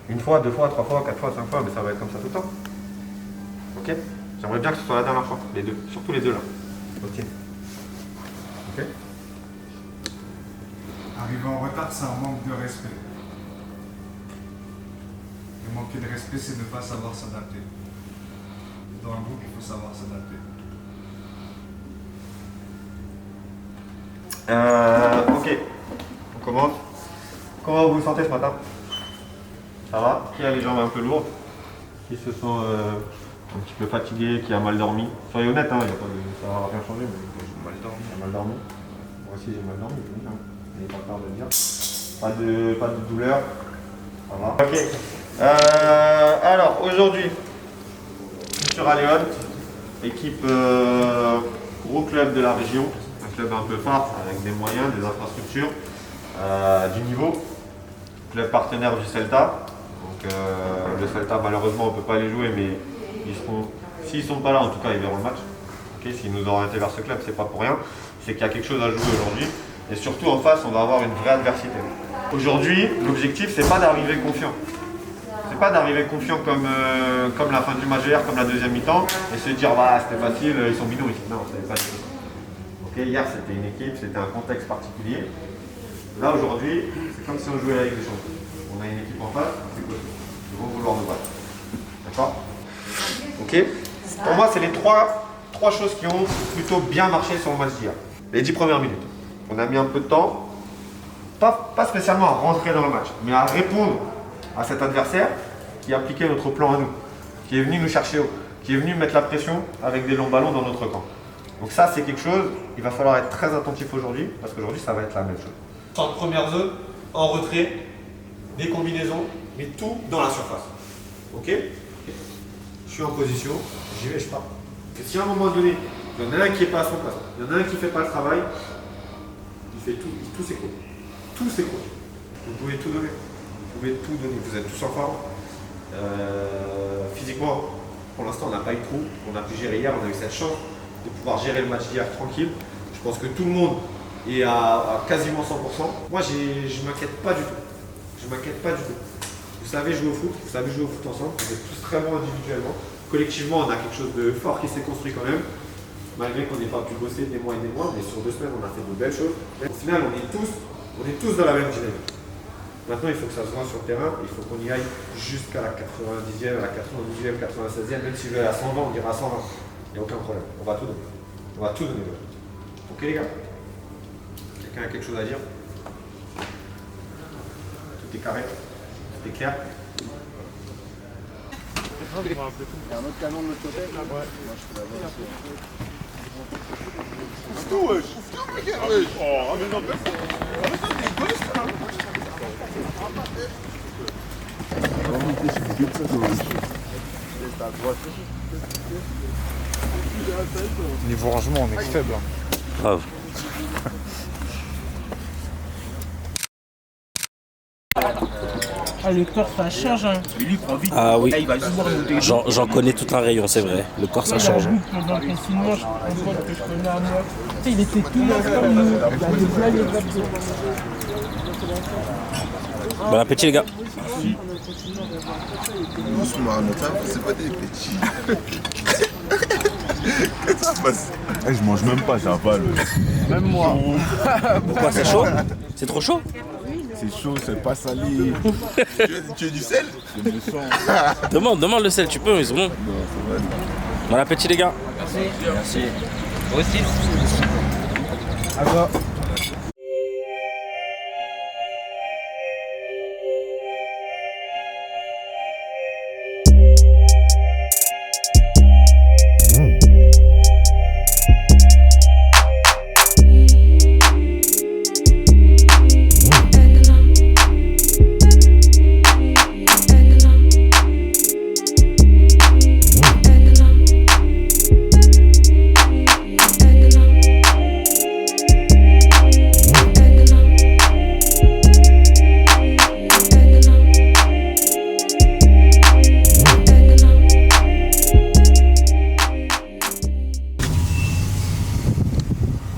Une fois, deux fois, trois fois, quatre fois, cinq fois, mais ça va être comme ça tout le temps. Ok? J'aimerais bien que ce soit la dernière fois, les deux. Surtout les deux là. Ok. Ok? Arriver en retard, c'est un manque de respect. Et manquer de respect, c'est ne pas savoir s'adapter. Dans un groupe, il faut savoir s'adapter. Ok. On commence. Comment vous vous sentez ce matin? Ça va? Qui a les jambes un peu lourdes? Qui se sent un petit peu fatigué? Qui a mal dormi? Soyez honnête, hein, ça va rien changer, mais j'ai mal dormi. J'ai mal dormi. Moi aussi j'ai mal dormi, n'ayez pas peur de le dire. Pas de douleur. Ça va. Ok. Alors aujourd'hui, sur Aléon, équipe gros club de la région, un club un peu phare avec des moyens, des infrastructures, du niveau. Club partenaire du Celta. Donc le Celta malheureusement on ne peut pas les jouer, mais ils seront, s'ils ne sont pas là en tout cas ils verront le match. Okay, s'ils nous ont orienté vers ce club, c'est pas pour rien, c'est qu'il y a quelque chose à jouer aujourd'hui. Et surtout en face on va avoir une vraie adversité. Aujourd'hui l'objectif c'est pas d'arriver confiant. C'est pas d'arriver confiant comme la fin du match hier, comme la deuxième mi-temps, et se dire bah c'était facile, ils sont bidons ici. Non, c'était pas du tout. Okay, hier c'était une équipe, c'était un contexte particulier. Là aujourd'hui, c'est comme si on jouait avec des champions. On a une équipe en face, c'est cool. Ils vont vouloir nous battre. D'accord? Ok? Pour moi, c'est les trois choses qui ont plutôt bien marché sur le match d'hier. Les 10 premières minutes. On a mis un peu de temps, pas spécialement à rentrer dans le match, mais à répondre à cet adversaire qui appliquait notre plan à nous, qui est venu nous chercher haut, qui est venu mettre la pression avec des longs ballons dans notre camp. Donc ça, c'est quelque chose, il va falloir être très attentif aujourd'hui, parce qu'aujourd'hui, ça va être la même chose. En première zone, en retrait, des combinaisons, mais tout dans la surface. Ok? Je suis en position, j'y vais, je pars. Et si à un moment donné, il y en a un qui n'est pas à son place, il y en a un qui ne fait pas le travail, il fait tout ses cours. Tous ses cours. Vous pouvez tout donner. Vous pouvez tout donner. Vous êtes tous en forme. Physiquement, pour l'instant, on n'a pas eu de trou. On a pu gérer hier, on a eu cette chance de pouvoir gérer le match d'hier tranquille. Je pense que tout le monde est à quasiment 100%. Moi, je ne m'inquiète pas du tout. Je ne m'inquiète pas du tout. Vous savez jouer au foot, vous savez jouer au foot ensemble, vous êtes tous très bons individuellement. Collectivement, on a quelque chose de fort qui s'est construit quand même, malgré qu'on n'ait pas pu bosser des mois et des mois, mais sur 2 semaines, on a fait de belles choses. Au final, on est tous dans la même dynamique. Maintenant, il faut que ça se voit sur le terrain, il faut qu'on y aille jusqu'à la 90e, à la 92e, 96e, même si je vais à 120, on ira à 120. Il n'y a aucun problème, on va tout donner. On va tout donner. Ok les gars? Quelqu'un a quelque chose à dire? Tout est carré? Tout est clair? Il y a un autre canon de l'autre côté. Ouais. Moi, je peux l'avoir aussi. Tout, wesh. Oh, mais non, mais ça, t'es égoïste, là. Niveau rangement, on est faible. Grave. Ah, le corps, ça change. Hein. Ah oui, j'en connais tout un rayon, c'est vrai. Le corps, ça change. Pendant le confinement, je vois que je connais à moi. Tu sais, il était tout neuf comme nous. Il avait bien les abdos. Bon appétit, les gars. Doucement, c'est pas des petits. Qu'est-ce que ça se passe? Je mange même pas, j'avale. Même moi. Pourquoi c'est chaud? C'est trop chaud? C'est chaud, c'est pas salé. Tu veux du sel? Je me sens. Demande le sel, tu peux, ils ont bon. Non, c'est vrai. Bon appétit, les gars. Merci. Aussi. À toi.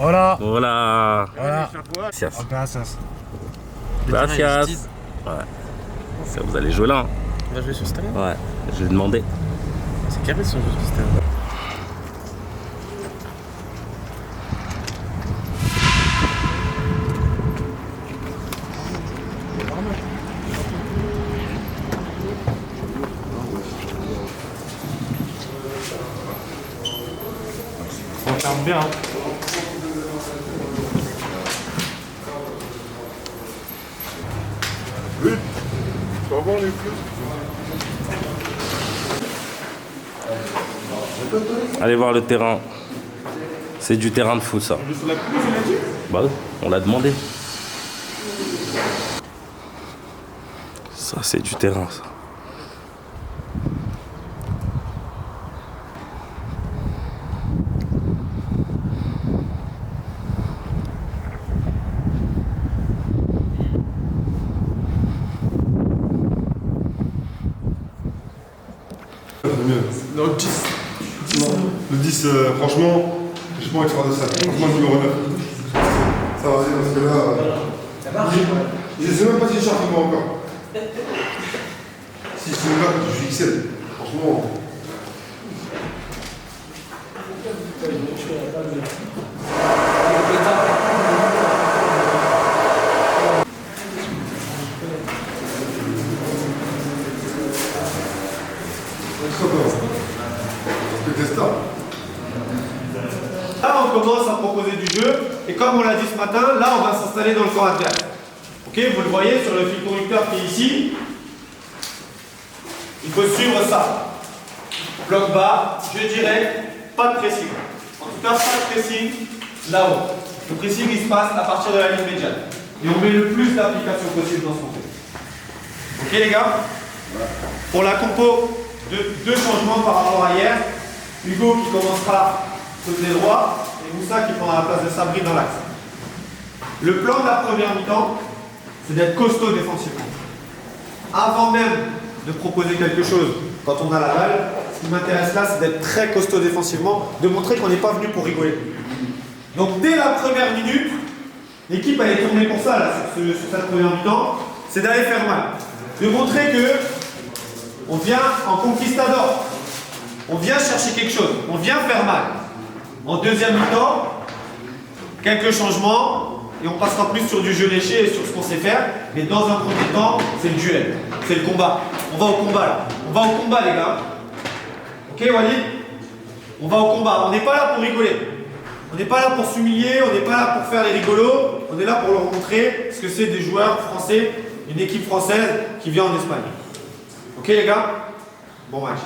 Hola. Hola. Hola. Gracias. Gracias. Gracias. Ouais. Ça, vous allez jouer là. Hein. On va jouer sur ce terrain. Ouais, je vais demander. C'est carré si on joue sur ce terrain. On ferme bien. Hein. Vite. Ça va les plus. Allez voir le terrain. C'est du terrain de foot, ça. Bah oui, on l'a demandé. Ça, c'est du terrain, ça. Non, le 10. Non, le 10, franchement, j'ai pas envie de faire de ça. Franchement, le numéro 9. Ça va aller parce que là. Je sais même pas si je charge moi encore. Si c'est là, je suis XL. Franchement. Là, on commence à proposer du jeu, et comme on l'a dit ce matin, là, on va s'installer dans le camp adverse. Ok, vous le voyez sur le fil conducteur qui est ici. Il faut suivre ça. Bloc bas, jeu direct, pas de pressing. En tout cas, pas de pressing là-haut. Le pressing, il se passe à partir de la ligne médiane. Et on met le plus d'application possible dans ce contexte. Ok, les gars? Pour la compo, deux changements par rapport à hier. Hugo qui commencera côté droit et Moussa qui prendra la place de Sabri dans l'axe. Le plan de la première mi-temps, c'est d'être costaud défensivement. Avant même de proposer quelque chose quand on a la balle, ce qui m'intéresse là, c'est d'être très costaud défensivement, de montrer qu'on n'est pas venu pour rigoler. Donc dès la première minute, l'équipe elle est tournée pour ça là, sur cette première mi-temps, c'est d'aller faire mal. De montrer que on vient en conquistador. On vient chercher quelque chose, on vient faire mal. En deuxième mi-temps, quelques changements et on passera plus sur du jeu léché et sur ce qu'on sait faire. Mais dans un premier temps, c'est le duel, c'est le combat. On va au combat là. On va au combat les gars. Ok Walid? On va au combat. On n'est pas là pour rigoler. On n'est pas là pour s'humilier, on n'est pas là pour faire les rigolos. On est là pour leur montrer ce que c'est des joueurs français, une équipe française qui vient en Espagne. Ok les gars? Bon match.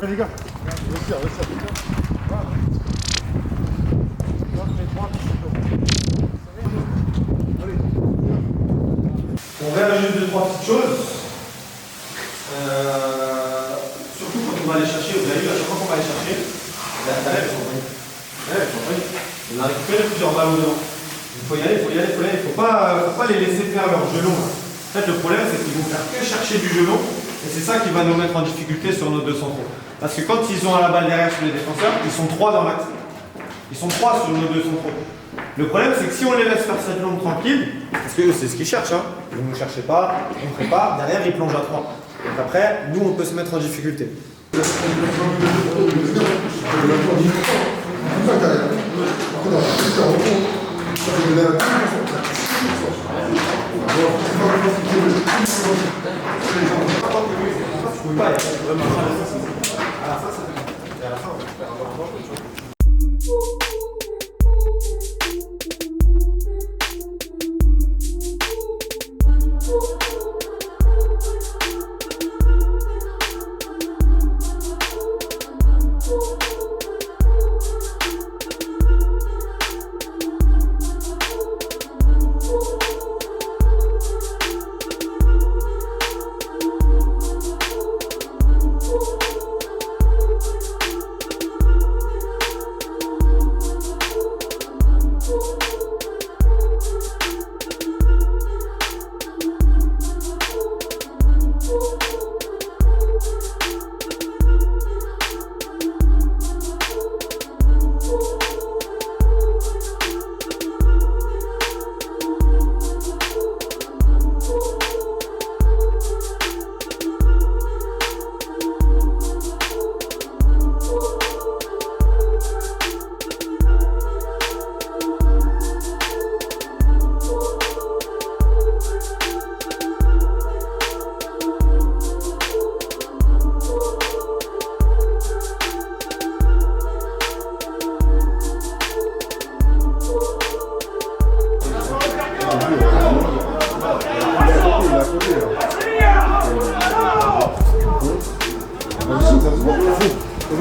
Les gars, On verra juste 2-3 petites choses. Surtout quand on va aller chercher, vous avez vu, à chaque fois qu'on va aller chercher, les talents sont envoyés. On a récupéré plusieurs ballons dedans. Il faut y aller, il faut y aller, il faut y aller. Il ne faut pas les laisser faire leur gelon. En fait, le problème, c'est qu'ils vont faire que chercher du gelon. Et c'est ça qui va nous mettre en difficulté sur nos 2 centraux. Parce que quand ils ont la balle derrière sur les défenseurs, ils sont 3 dans l'axe. Ils sont 3 sur nos 2 centraux. Le problème, c'est que si on les laisse faire cette longue tranquille, parce que eux, c'est ce qu'ils cherchent, hein. Vous ne cherchez pas, on ne prépare, derrière, ils plongent à 3. Donc après, nous, on peut se mettre en difficulté.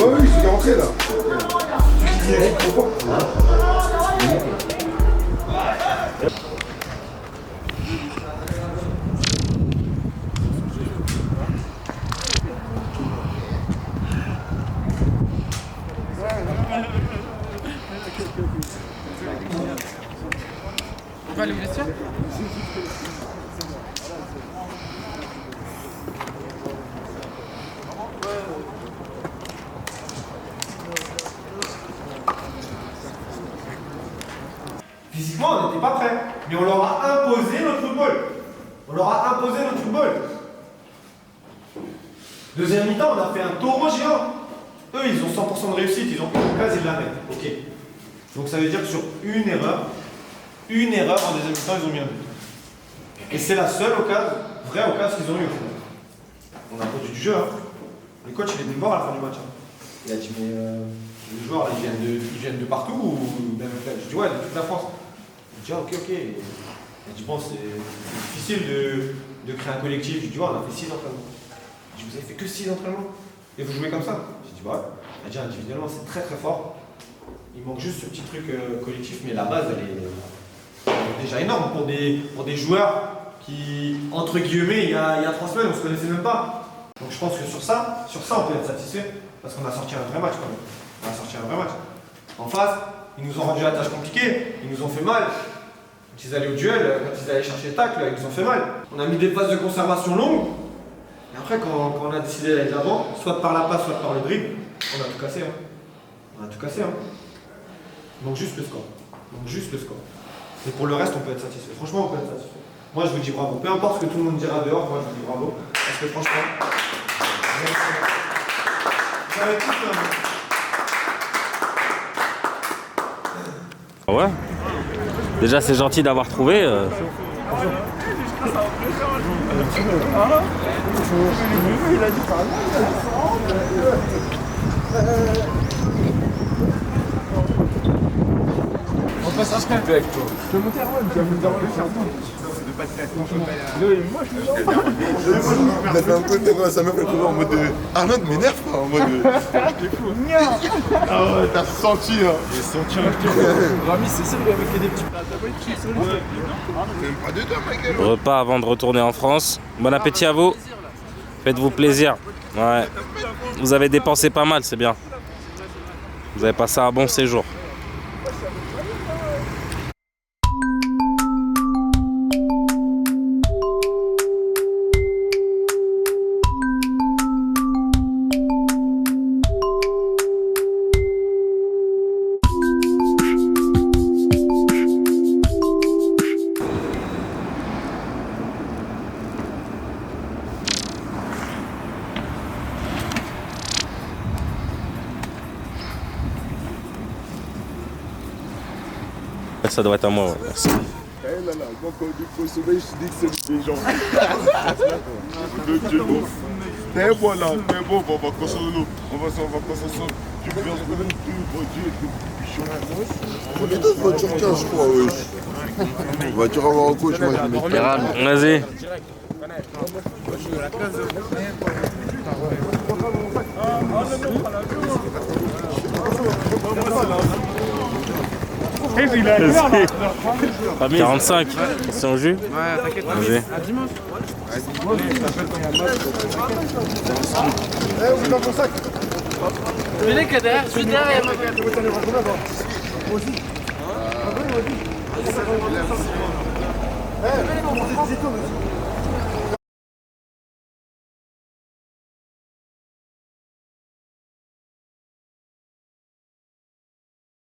Oui, je suis rentré là. On va aller au vestiaire? Physiquement, on n'était pas prêts, mais on leur a imposé notre football. On leur a imposé notre football. Deuxième mi-temps, on a fait un taureau géant. Eux, ils ont 100% de réussite, ils ont une case, ils la mettent. Ok. Donc ça veut dire que sur une erreur en deuxième mi-temps, ils ont mis un but. Et c'est la seule vraie occasion qu'ils ont eu au final. On a produit du jeu. Hein. Le coach, il est venu me voir à la fin du match. Hein. Il a dit, mais les joueurs, ils viennent de partout ou même. Je dis, ouais, de toute la France. Il dit, ah, ok. Il a dit, bon, c'est difficile de créer un collectif. Je dis, ouais, on a fait 6 entraînements. Je dis, vous avez fait que 6 entraînements et vous jouez comme ça? J'ai dit, bah ouais. Il a dit, individuellement, c'est très très fort. Il manque juste ce petit truc collectif, mais la base, elle est déjà énorme pour des joueurs qui, entre guillemets, il y a 3 semaines, on se connaissait même pas. Donc je pense que sur ça, on peut être satisfait, parce qu'on a sorti un vrai match quand même. On a sorti un vrai match. En face, ils nous ont rendu la tâche compliquée, ils nous ont fait mal. Quand ils allaient au duel, quand ils allaient chercher le tacle, ils nous ont fait mal. On a mis des phases de conservation longues, et après, quand on a décidé d'aller de l'avant, soit par la passe, soit par le dribble, on a tout cassé. Hein. On a tout cassé. Hein. Donc juste le score. Et pour le reste, on peut être satisfait. Franchement, on peut être satisfait. Moi, je vous dis bravo. Peu importe ce que tout le monde dira dehors, moi, je vous dis bravo. Parce que franchement, ça va être tout plein. Ah ouais. Déjà, c'est gentil d'avoir trouvé. On passe un skype avec toi. Je peux monter à Rome, tu vas me dire le faire. Il a fait un côté quand sa meuf elle courait en mode Arnold m'énerve quoi, en mode ah ouais, t'as senti hein. J'ai senti un petit peu. Rami, c'est ça, lui, avec des petits plats. T'as pas eu de chips solide? Même pas dedans ma gueule. Repas avant de retourner en France. Bon appétit à vous. Faites-vous plaisir. Ouais. Vous avez dépensé pas mal, c'est bien. Vous avez passé un bon séjour. Ça doit être à moi, ouais. Merci. Eh là là, quand on dit qu'il faut sauver, je dis que c'est des gens. Le Dieu ouf. T'es bon là, t'es bon, on va consommer. On va consommer. Tu viens de donner tout, mon Dieu, on est deux voitures 15, je crois, oui. Voiture avant en coach, moi je mets. Vas-y. 45, c'est en jus? Ouais, t'inquiète. Vas-y. À dimanche. Venez que derrière, je suis derrière.